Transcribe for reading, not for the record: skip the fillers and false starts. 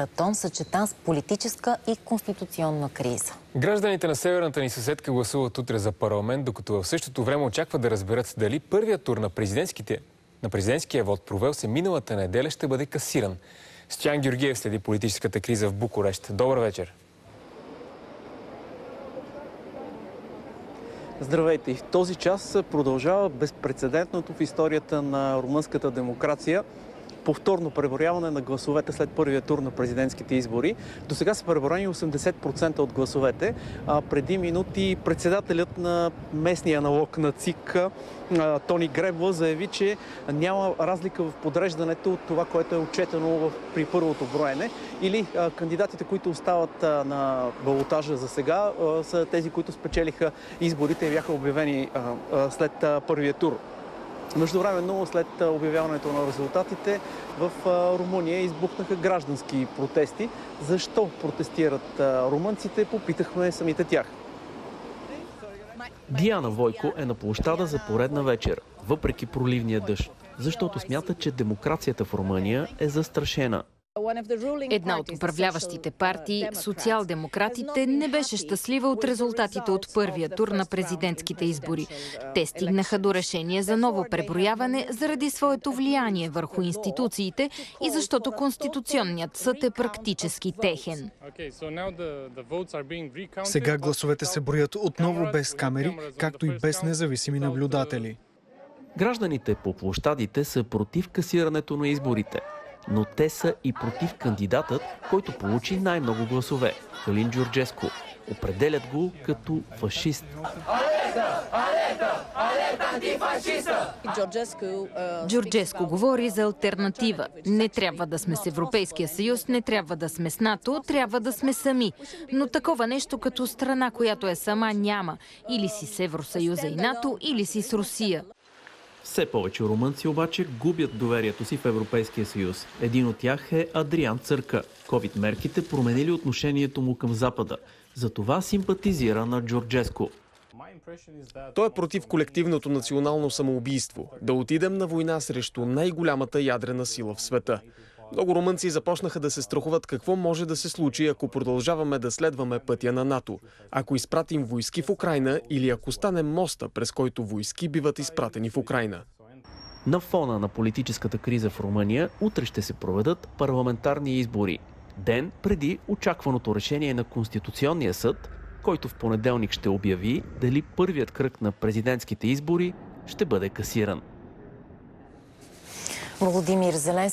маратон, съчетан с политическа и конституционна криза. Гражданите на северната ни съседка гласуват утре за парламент, докато в същото време очакват да разберат дали първият тур на президентския вод, провел се миналата неделя, ще бъде касиран. Стоян Георгиев следи политическата криза в Букурещ. Добър вечер! Здравейте! И в този час продължава безпрецедентното в историята на румънската демокрация повторно преброяване на гласовете след първия тур на президентските избори. До сега са преброени 80% от гласовете. Преди минути председателят на местния аналог на ЦИК Тони Гребла заяви, че няма разлика в подреждането от това, което е отчетено при първото броене. Или кандидатите, които остават на балотажа за сега, са тези, които спечелиха изборите и бяха обявени след първия тур. Междувременно, след обявяването на резултатите, в Румъния избухнаха граждански протести. Защо протестират румънците? Попитахме самите тях. Диана Войко е на площада за поредна вечер, въпреки проливния дъжд, защото смята, че демокрацията в Румъния е застрашена. Една от управляващите партии, социал-демократите, не беше щастлива от резултатите от първия тур на президентските избори. Те стигнаха до решение за ново преброяване заради своето влияние върху институциите и защото Конституционният съд е практически техен. Сега гласовете се броят отново без камери, както и без независими наблюдатели. Гражданите по площадите са против касирането на изборите. Но те са и против кандидатът, който получи най-много гласове – Калин Джорджеску. Определят го като фашист. Джорджеску говори за алтернатива. Не трябва да сме с Европейския съюз, не трябва да сме с НАТО, трябва да сме сами. Но такова нещо като страна, която е сама, няма. Или си с Евросъюза и НАТО, или си с Русия. Все повече румънци обаче губят доверието си в Европейския съюз. Един от тях е Адриан Църка. Ковид-мерките променили отношението му към Запада. Затова симпатизира на Джорджеску. Той е против колективното национално самоубийство. Да отидем на война срещу най-голямата ядрена сила в света. Много румънци започнаха да се страхуват какво може да се случи, ако продължаваме да следваме пътя на НАТО. Ако изпратим войски в Украйна или ако станем моста, през който войски биват изпратени в Украйна. На фона на политическата криза в Румъния утре ще се проведат парламентарни избори. Ден преди очакваното решение на Конституционния съд, който в понеделник ще обяви дали първият кръг на президентските избори ще бъде касиран. Володимир Зеленски